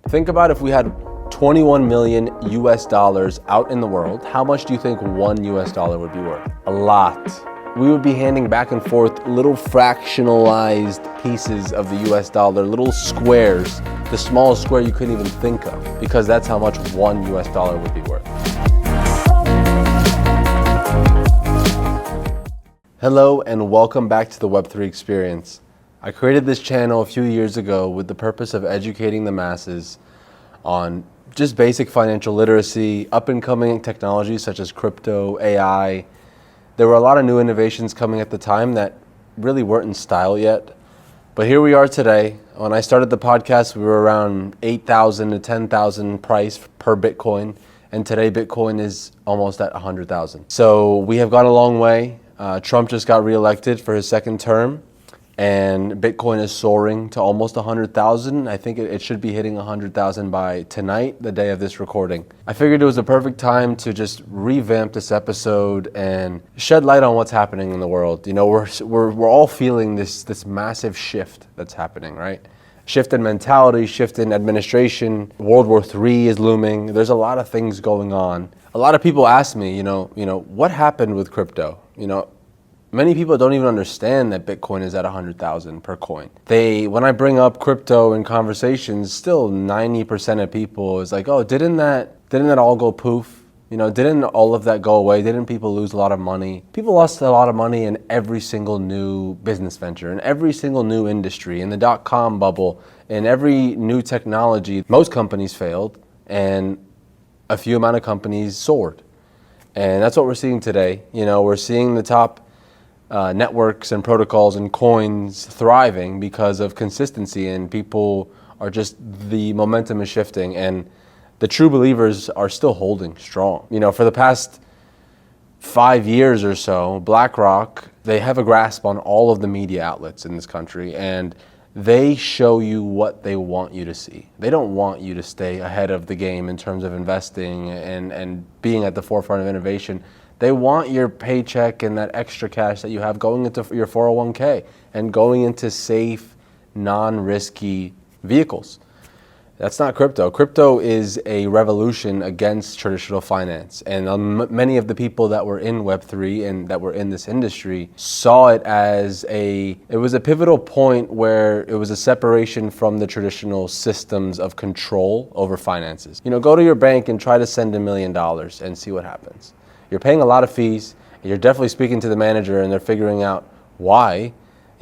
Think about if we had 21 million US dollars out in the world, how much do you think $1 US would be worth? A lot. We would be handing back and forth little fractionalized pieces of the US dollar, little squares, the smallest square you couldn't even think of, because that's how much $1 US would be worth. Hello and welcome back to the Web3 Experience. I created this channel a few years ago with the purpose of educating the masses on just basic financial literacy, up-and-coming technologies such as crypto, AI. There were a lot of new innovations coming at the time that really weren't in style yet. But here we are today. When I started the podcast, we were around 8,000 to 10,000 price per Bitcoin. And today Bitcoin is almost at 100,000. So we have gone a long way. Trump just got reelected for his second term. And Bitcoin is soaring to almost 100,000. I think it should be hitting 100,000 by tonight, the day of this recording. I figured it was a perfect time to just revamp this episode and shed light on what's happening in the world. You know, we're all feeling this massive shift that's happening, right? Shift in mentality, shift in administration. World War III is looming. There's a lot of things going on. A lot of people ask me, you know, what happened with crypto? Many people don't even understand that Bitcoin is at 100,000 per coin. When I bring up crypto in conversations, still 90% of people is like, oh, didn't that all go poof? Didn't all of that go away? Didn't people lose a lot of money? People lost a lot of money in every single new business venture, in every single new industry, in the dot-com bubble, in every new technology. Most companies failed, and a few amount of companies soared. And that's what we're seeing today. We're seeing the top networks and protocols and coins thriving because of consistency, and people are the momentum is shifting, and the true believers are still holding strong. For the past 5 years or so, Blackrock, they have a grasp on all of the media outlets in this country, and they show you what they want you to see. They don't want you to stay ahead of the game in terms of investing and being at the forefront of innovation. They want your paycheck and that extra cash that you have going into your 401k and going into safe, non-risky vehicles. That's not crypto. Crypto is a revolution against traditional finance. And many of the people that were in Web3 and that were in this industry saw it as it was a pivotal point where it was a separation from the traditional systems of control over finances. Go to your bank and try to send $1 million and see what happens. You're paying a lot of fees, and you're definitely speaking to the manager, and they're figuring out why.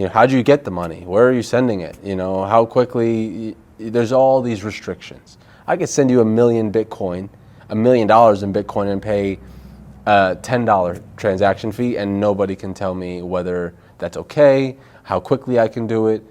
How do you get the money? Where are you sending it? How quickly? There's all these restrictions. I could send you $1 million in Bitcoin, and pay a $10 transaction fee, and nobody can tell me whether that's okay, how quickly I can do it.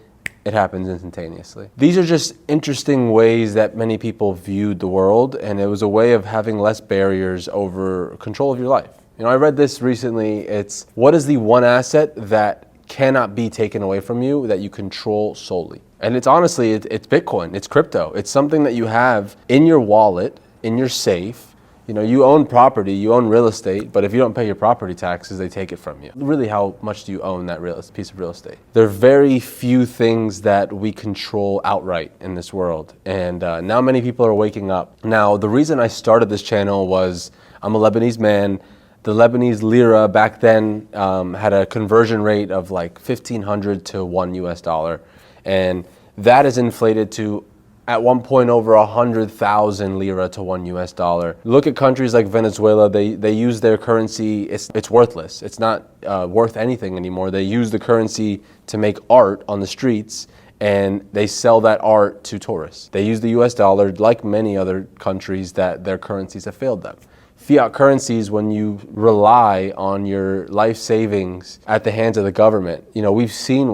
It happens instantaneously. These are just interesting ways that many people viewed the world, and it was a way of having less barriers over control of your life. I read this recently. It's, what is the one asset that cannot be taken away from you that you control solely? And it's honestly, it's Bitcoin, it's crypto. It's something that you have in your wallet, in your safe. You own property, you own real estate, but if you don't pay your property taxes, they take it from you. Really, how much do you own that piece of real estate? There are very few things that we control outright in this world, and now many people are waking up. Now, the reason I started this channel was I'm a Lebanese man. The Lebanese lira back then had a conversion rate of like 1,500 to $1 US, and that is inflated to at one point over 100,000 lira to $1 US. Look at countries like Venezuela. They use their currency. It's worthless. It's not worth anything anymore. They use the currency to make art on the streets, and they sell that art to tourists. They use the US dollar, like many other countries that their currencies have failed them. Fiat currencies, when you rely on your life savings at the hands of the government, we've seen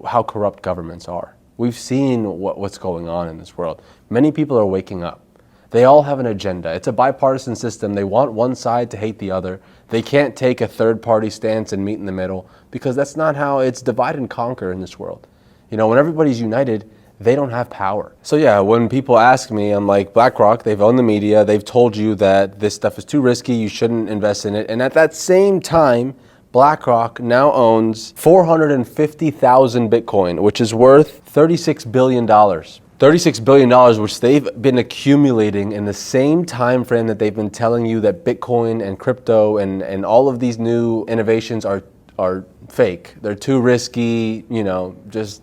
how corrupt governments are. We've seen what's going on in this world. Many people are waking up. They all have an agenda. It's a bipartisan system. They want one side to hate the other. They can't take a third-party stance and meet in the middle, because that's not how it's divide and conquer in this world. When everybody's united, they don't have power. So yeah, when people ask me, I'm like, Blackrock, they've owned the media. They've told you that this stuff is too risky. You shouldn't invest in it. And at that same time, Blackrock now owns 450,000 Bitcoin, which is worth $36 billion. $36 billion, which they've been accumulating in the same time frame that they've been telling you that Bitcoin and crypto and all of these new innovations are fake. They're too risky, you know, just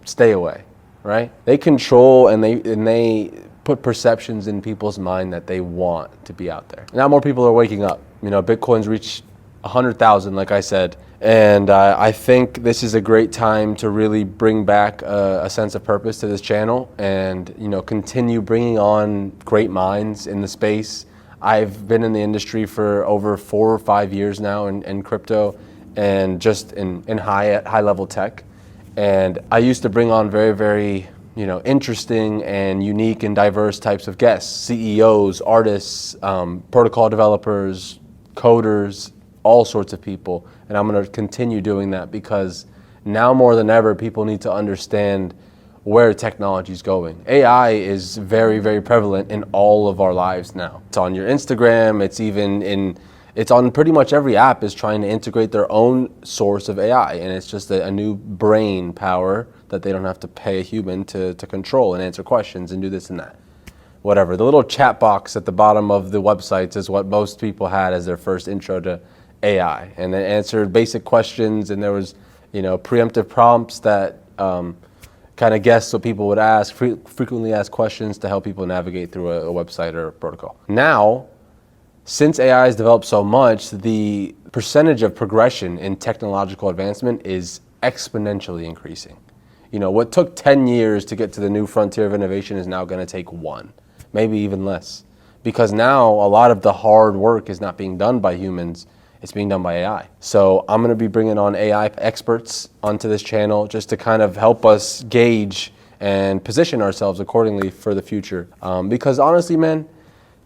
stay away, right? They control and they put perceptions in people's mind that they want to be out there. Now more people are waking up. You know, Bitcoin's reached 100,000, like I said. And I think this is a great time to really bring back a sense of purpose to this channel and, you know, continue bringing on great minds in the space. I've been in the industry for over 4 or 5 years now in crypto and just in high level tech. And I used to bring on very, very, you know, interesting and unique and diverse types of guests, CEOs, artists, protocol developers, coders, all sorts of people. And I'm going to continue doing that because now more than ever, people need to understand where technology is going. AI is very, very prevalent in all of our lives now. It's on your Instagram, it's on pretty much every app is trying to integrate their own source of AI. And it's just a new brain power that they don't have to pay a human to control and answer questions and do this and that. Whatever. The little chat box at the bottom of the websites is what most people had as their first intro to AI, and they answered basic questions, and there was, you know, preemptive prompts that kind of guessed what people would ask, frequently asked questions to help people navigate through a website or a protocol. Now, since AI has developed so much, the percentage of progression in technological advancement is exponentially increasing. You know, what took 10 years to get to the new frontier of innovation is now going to take 1, maybe even less, because now a lot of the hard work is not being done by humans. It's being done by AI. So I'm going to be bringing on AI experts onto this channel just to kind of help us gauge and position ourselves accordingly for the future. Because honestly, man,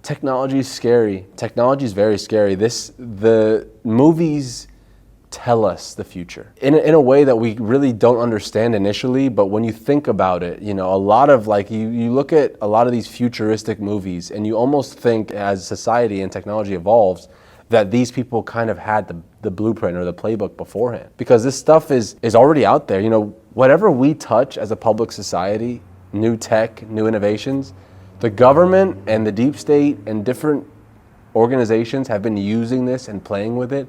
technology is scary. Technology is very scary. The movies tell us the future in a way that we really don't understand initially. But when you think about it, you know, a lot of like you look at a lot of these futuristic movies and you almost think as society and technology evolves, that these people kind of had the blueprint or the playbook beforehand. Because this stuff is already out there. You know, whatever we touch as a public society, new tech, new innovations, the government and the deep state and different organizations have been using this and playing with it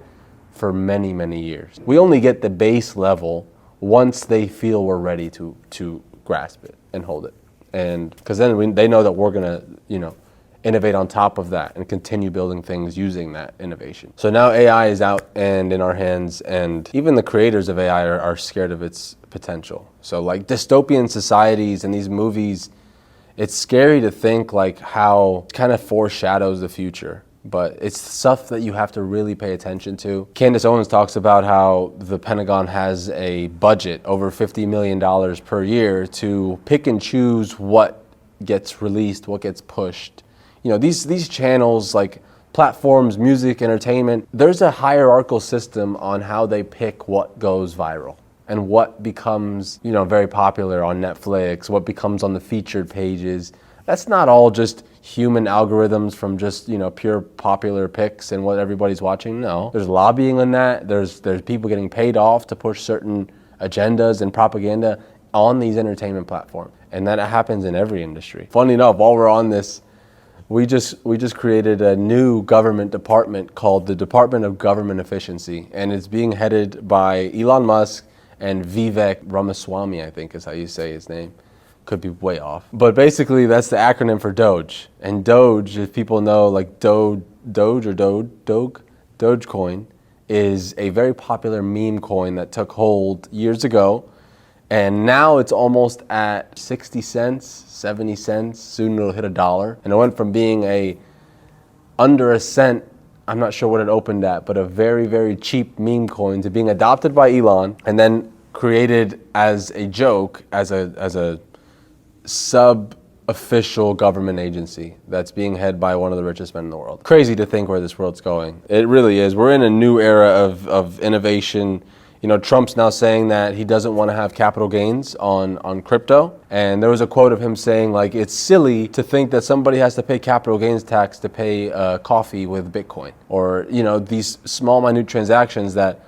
for many, many years. We only get the base level once they feel we're ready to grasp it and hold it. And because then they know that we're gonna, you know, innovate on top of that and continue building things using that innovation. So now AI is out and in our hands, and even the creators of AI are scared of its potential. So like dystopian societies and these movies, it's scary to think like how it kind of foreshadows the future, but it's stuff that you have to really pay attention to. Candace Owens talks about how the Pentagon has a budget over $50 million per year to pick and choose what gets released, what gets pushed. You know, these channels, like platforms, music, entertainment, there's a hierarchical system on how they pick what goes viral and what becomes, you know, very popular on Netflix, what becomes on the featured pages. That's not all just human algorithms from just, you know, pure popular picks and what everybody's watching. No, there's lobbying on that. There's people getting paid off to push certain agendas and propaganda on these entertainment platforms. And that happens in every industry. Funny enough, while we're on this, we just created a new government department called the Department of Government Efficiency, and it's being headed by Elon Musk and Vivek Ramaswamy, I think is how you say his name. Could be way off. But basically that's the acronym for DOGE. And DOGE, if people know, like Dogecoin is a very popular meme coin that took hold years ago. And now it's almost at 60 cents, 70 cents, soon it'll hit $1. And it went from being under a cent, I'm not sure what it opened at, but a very, very cheap meme coin to being adopted by Elon and then created as a joke, as a sub-official government agency that's being headed by one of the richest men in the world. Crazy to think where this world's going. It really is. We're in a new era of innovation. You know, Trump's now saying that he doesn't want to have capital gains on crypto. And there was a quote of him saying, like, it's silly to think that somebody has to pay capital gains tax to pay coffee with Bitcoin. Or, you know, these small, minute transactions that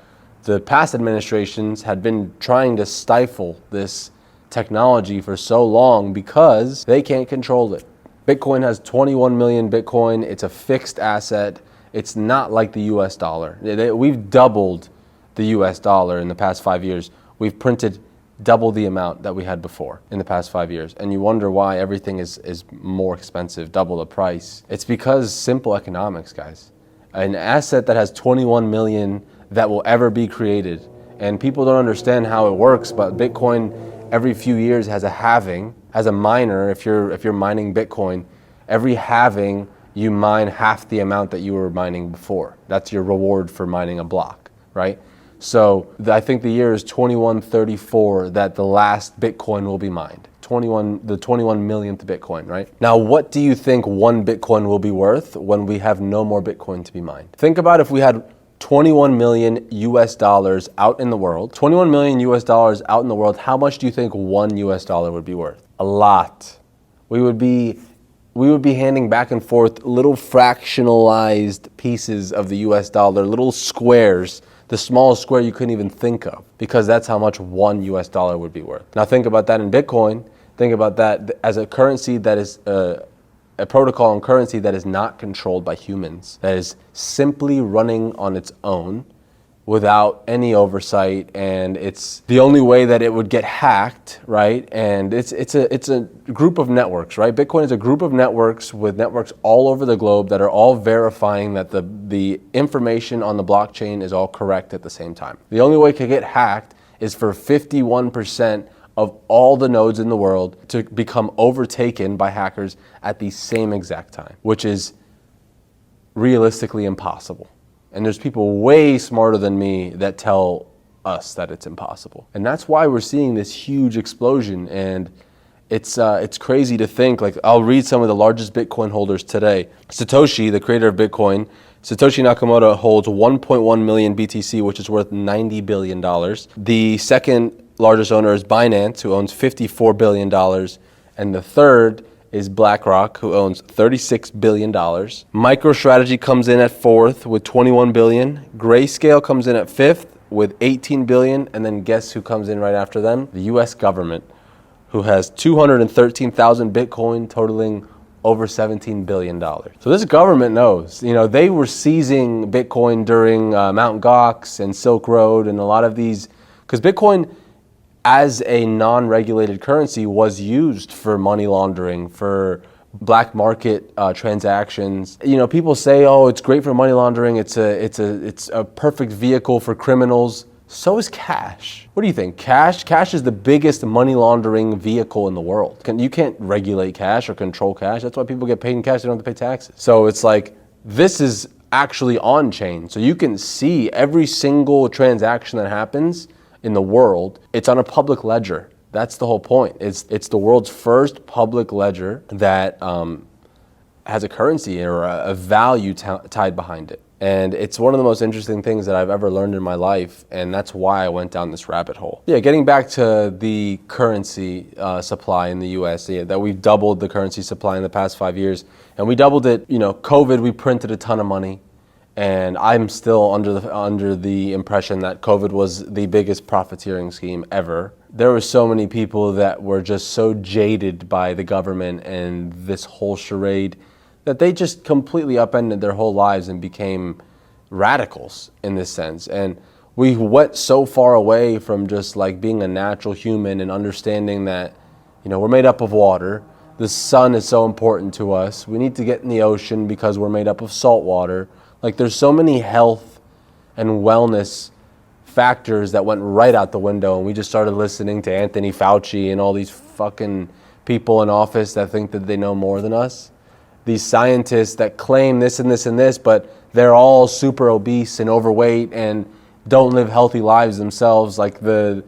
the past administrations had been trying to stifle this technology for so long because they can't control it. Bitcoin has 21 million Bitcoin. It's a fixed asset. It's not like the US dollar. We've doubled the US dollar in the past 5 years. We've printed double the amount that we had before in the past 5 years. And you wonder why everything is more expensive, double the price. It's because simple economics, guys. An asset that has 21 million that will ever be created. And people don't understand how it works, but Bitcoin every few years has a halving. As a miner, if you're mining Bitcoin, every halving you mine half the amount that you were mining before. That's your reward for mining a block, right? So I think the year is 2134 that the last Bitcoin will be mined. The 21 millionth Bitcoin, right? Now, what do you think one Bitcoin will be worth when we have no more Bitcoin to be mined? Think about if we had 21 million US dollars out in the world. 21 million US dollars out in the world, how much do you think $1 US would be worth? A lot. We would be handing back and forth little fractionalized pieces of the US dollar, little squares, the smallest square you couldn't even think of, because that's how much $1 US would be worth. Now think about that in Bitcoin. Think about that as a currency that is a protocol and currency that is not controlled by humans, that is simply running on its own without any oversight, and it's the only way that it would get hacked, right? And it's a group of networks, right? Bitcoin is a group of networks with networks all over the globe that are all verifying that the information on the blockchain is all correct at the same time. The only way it could get hacked is for 51% of all the nodes in the world to become overtaken by hackers at the same exact time, which is realistically impossible. And there's people way smarter than me that tell us that it's impossible. And that's why we're seeing this huge explosion. And it's crazy to think, like, I'll read some of the largest Bitcoin holders today. Satoshi, the creator of Bitcoin, Satoshi Nakamoto holds 1.1 million BTC, which is worth $90 billion. The second largest owner is Binance, who owns $54 billion. And the third is Blackrock, who owns $36 billion. MicroStrategy comes in at fourth with $21 billion. Grayscale comes in at fifth with $18 billion. And then guess who comes in right after them? The US government, who has 213,000 Bitcoin totaling over $17 billion. So this government knows, they were seizing Bitcoin during Mt. Gox and Silk Road and a lot of these, because Bitcoin as a non-regulated currency was used for money laundering, for black market transactions. People say, oh, it's great for money laundering. It's a perfect vehicle for criminals. So is cash. What do you think? Cash is the biggest money laundering vehicle in the world. You can't regulate cash or control cash. That's why people get paid in cash. They don't have to pay taxes. So it's like, this is actually on chain. So you can see every single transaction that happens in the world. It's on a public ledger. That's the whole point. It's the world's first public ledger that has a currency or a value tied behind it. And it's one of the most interesting things that I've ever learned in my life, and that's why I went down this rabbit hole. Yeah, getting back to the currency supply in the US, that we've doubled the currency supply in the past 5 years, and we doubled it, COVID, we printed a ton of money, and I'm still under the impression that COVID was the biggest profiteering scheme ever. There were so many people that were just so jaded by the government and this whole charade that they just completely upended their whole lives and became radicals in this sense. And we went so far away from just like being a natural human and understanding that, we're made up of water. The sun is so important to us. We need to get in the ocean because we're made up of salt water. Like, there's so many health and wellness factors that went right out the window, and we just started listening to Anthony Fauci and all these fucking people in office that think that they know more than us. These scientists that claim this and this and this, but they're all super obese and overweight and don't live healthy lives themselves. Like the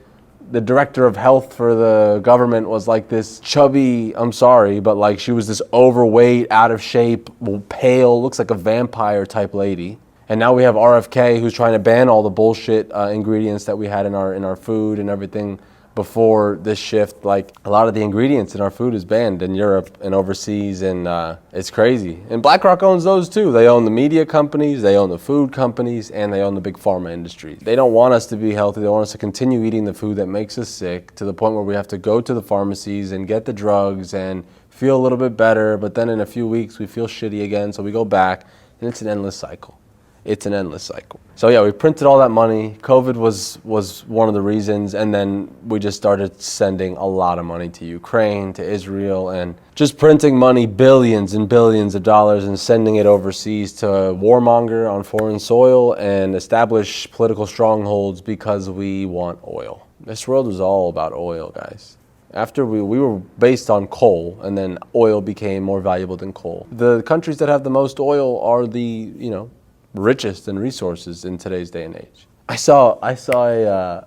director of health for the government was like this chubby, I'm sorry, but like she was this overweight, out of shape, pale, looks like a vampire type lady. And now we have RFK who's trying to ban all the bullshit ingredients that we had in our food and everything before this shift, like a lot of the ingredients in our food is banned in Europe and overseas, and it's crazy. And Blackrock owns those too. They own the media companies, they own the food companies, and they own the big pharma industry. They don't want us to be healthy. They want us to continue eating the food that makes us sick, to the point where we have to go to the pharmacies and get the drugs and feel a little bit better, but then in a few weeks we feel shitty again, so we go back, and it's an endless cycle. It's an endless cycle. So yeah, we printed all that money. COVID was one of the reasons, and then we just started sending a lot of money to Ukraine, to Israel, and just printing money, billions and billions of dollars, and sending it overseas to warmonger on foreign soil and establish political strongholds because we want oil. This world is all about oil, guys. After we were based on coal, and then oil became more valuable than coal. The countries that have the most oil are the, richest in resources in today's day and age. I saw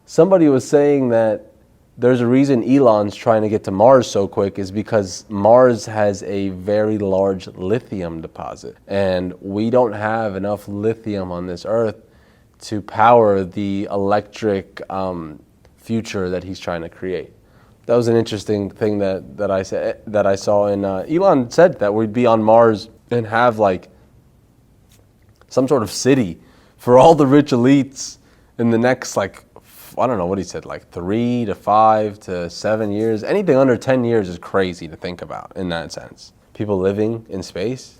somebody was saying that there's a reason Elon's trying to get to Mars so quick is because Mars has a very large lithium deposit, and we don't have enough lithium on this Earth to power the electric future that he's trying to create. That was an interesting thing that I saw, and Elon said that we'd be on Mars and have like some sort of city for all the rich elites in the next, like, I don't know what he said, like 3 to 5 to 7 years. Anything under 10 years is crazy to think about in that sense. People living in space,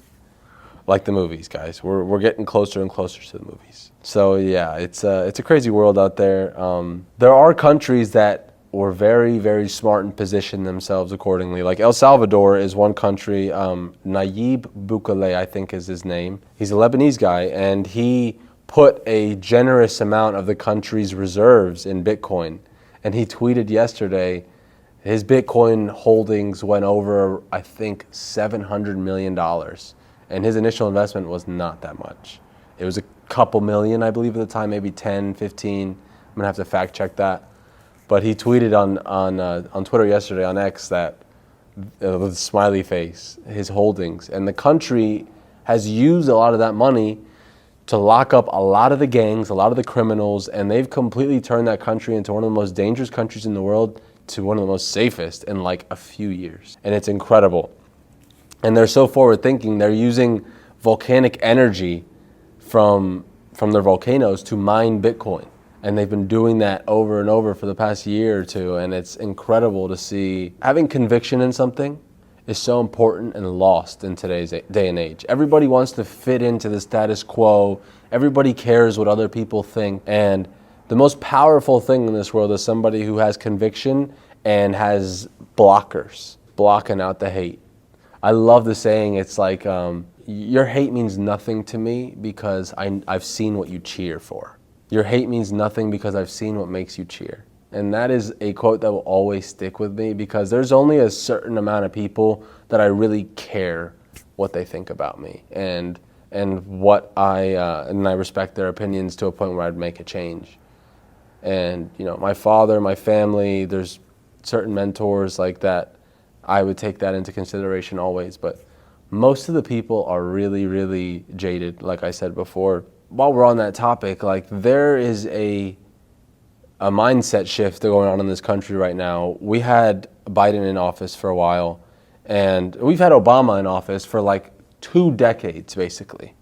like the movies, guys. We're getting closer and closer to the movies. So yeah, it's a crazy world out there. There are countries that were very, very smart and positioned themselves accordingly. Like El Salvador is one country. Nayib Bukele, I think is his name. He's a Lebanese guy, and he put a generous amount of the country's reserves in Bitcoin. And he tweeted yesterday, his Bitcoin holdings went over, I think, $700 million. And his initial investment was not that much. It was a couple million, I believe, at the time, maybe 10, 15. I'm gonna have to fact check that. But he tweeted on Twitter yesterday, on X, that with a smiley face, his holdings. And the country has used a lot of that money to lock up a lot of the gangs, a lot of the criminals, and they've completely turned that country into one of the most dangerous countries in the world to one of the most safest in like a few years. And it's incredible. And they're so forward thinking, they're using volcanic energy from their volcanoes to mine Bitcoin. And they've been doing that over and over for the past year or two, and it's incredible to see. Having conviction in something is so important and lost in today's day and age. Everybody wants to fit into the status quo. Everybody cares what other people think. And the most powerful thing in this world is somebody who has conviction and has blockers, blocking out the hate. I love the saying, it's like, your hate means nothing to me because I've seen what you cheer for. Your hate means nothing because I've seen what makes you cheer. And that is a quote that will always stick with me, because there's only a certain amount of people that I really care what they think about me, and what I respect their opinions to a point where I'd make a change. And my father, my family, there's certain mentors like that. I would take that into consideration always, but most of the people are really, really jaded, like I said before. While we're on that topic, like, there is a mindset shift going on in this country right now. We had Biden in office for a while, and we've had Obama in office for like 2 decades, basically.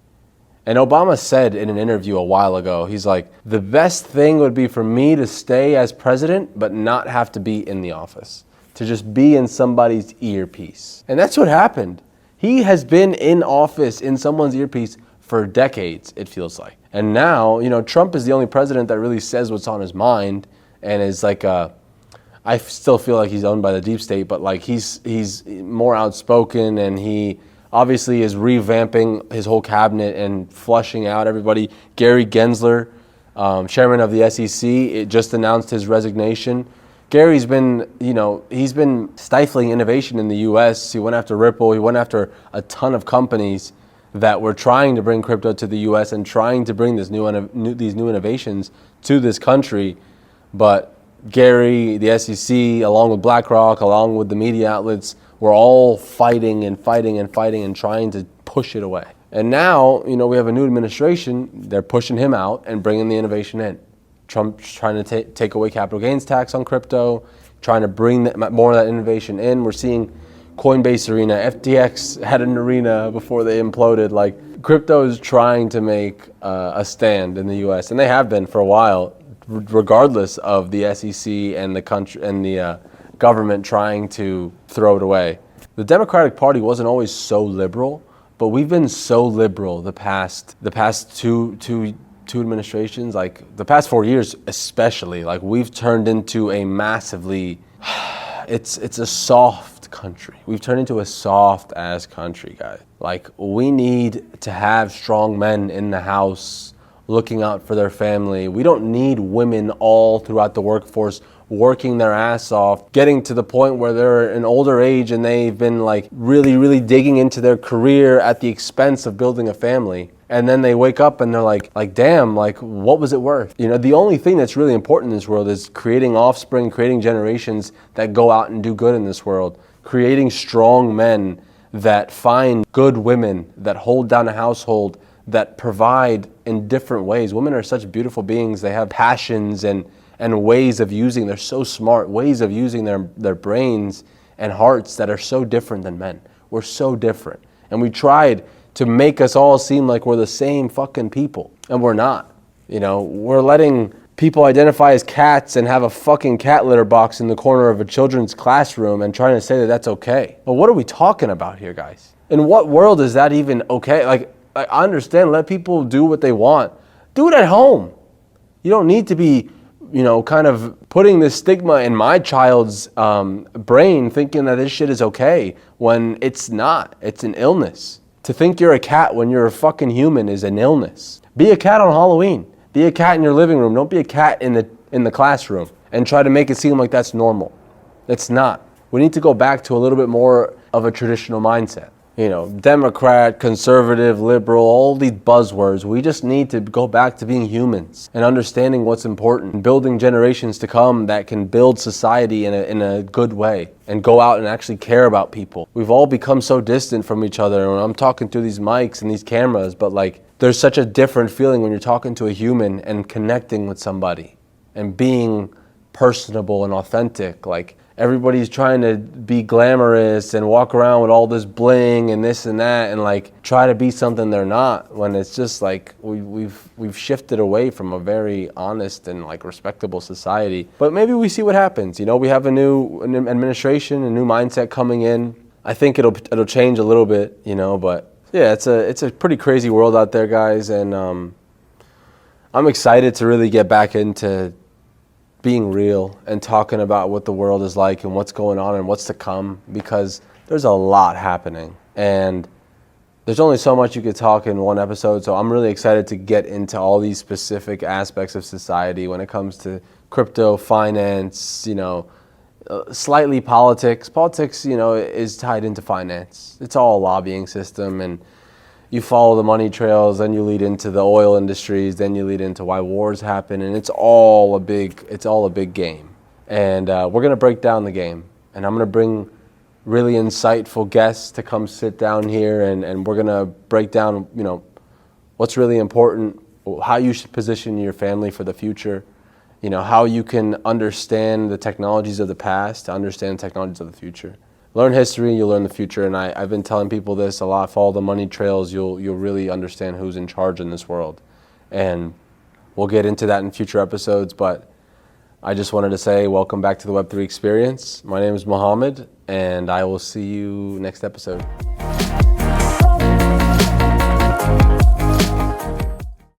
And Obama said in an interview a while ago, he's like, the best thing would be for me to stay as president, but not have to be in the office, to just be in somebody's earpiece. And that's what happened. He has been in office in someone's earpiece for decades, it feels like. And now, Trump is the only president that really says what's on his mind, and is like I still feel like he's owned by the deep state, but like he's more outspoken, and he obviously is revamping his whole cabinet and flushing out everybody. Gary Gensler, chairman of the SEC, it just announced his resignation. Gary's been, he's been stifling innovation in the US. He went after Ripple, he went after a ton of companies that were trying to bring crypto to the US and trying to bring these new innovations to this country. But Gary, the SEC, along with Blackrock, along with the media outlets, were all fighting and trying to push it away. And now, we have a new administration. They're pushing him out and bringing the innovation in, Trump's trying to take away capital gains tax on crypto, trying to bring more of that innovation in. We're seeing Coinbase arena, FTX had an arena before they imploded. Like, crypto is trying to make a stand in the US, and they have been for a while, regardless of the SEC and the country and the government trying to throw it away. The Democratic Party wasn't always so liberal, but we've been so liberal the past two administrations, like the past 4 years especially. Like, we've turned into a massively, it's a soft country. We've turned into a soft ass country, guys. Like, we need to have strong men in the house looking out for their family. We don't need women all throughout the workforce working their ass off, getting to the point where they're an older age and they've been like really digging into their career at the expense of building a family. And then they wake up and they're like damn, like, what was it worth? You know, the only thing that's really important in this world is creating offspring, creating generations that go out and do good in this world, creating strong men that find good women, that hold down a household, that provide in different ways. Women are such beautiful beings. They have passions and ways of using, they're so smart, ways of using their brains and hearts that are so different than men. We're so different. And we tried to make us all seem like we're the same fucking people, and we're not. You know, we're letting people identify as cats and have a fucking cat litter box in the corner of a children's classroom and trying to say that that's okay. But what are we talking about here, guys? In what world is that even okay? Like, I understand, let people do what they want. Do it at home. You don't need to be, you know, kind of putting this stigma in my child's brain thinking that this shit is okay when it's not. It's an illness. To think you're a cat when you're a fucking human is an illness. Be a cat on Halloween. Be a cat in your living room. Don't be a cat in the classroom and try to make it seem like that's normal. It's not. We need to go back to a little bit more of a traditional mindset. You know, Democrat, conservative, liberal, all these buzzwords. We just need to go back to being humans and understanding what's important, building generations to come that can build society in a good way and go out and actually care about people. We've all become so distant from each other. And I'm talking through these mics and these cameras, but like, there's such a different feeling when you're talking to a human and connecting with somebody and being personable and authentic. Like, everybody's trying to be glamorous and walk around with all this bling and this and that and like try to be something they're not, when it's just like we've shifted away from a very honest and like respectable society. But maybe we see what happens. You know, we have a new administration, a new mindset coming in. I think it'll change a little bit, you know, but yeah, it's a pretty crazy world out there, guys, and I'm excited to really get back into being real and talking about what the world is like and what's going on and what's to come, because there's a lot happening and there's only so much you could talk in one episode. So I'm really excited to get into all these specific aspects of society when it comes to crypto, finance, you know, slightly politics. Politics, you know, is tied into finance. It's all a lobbying system, and you follow the money trails, then you lead into the oil industries, then you lead into why wars happen, and it's all a big game. And we're gonna break down the game, and I'm gonna bring really insightful guests to come sit down here, and we're gonna break down, you know, what's really important, how you should position your family for the future, you know, how you can understand the technologies of the past to understand the technologies of the future. Learn history, you'll learn the future, and I've been telling people this a lot. Follow the money trails, you'll really understand who's in charge in this world. And we'll get into that in future episodes, but I just wanted to say welcome back to the Web3 Experience. My name is Mohammed, and I will see you next episode.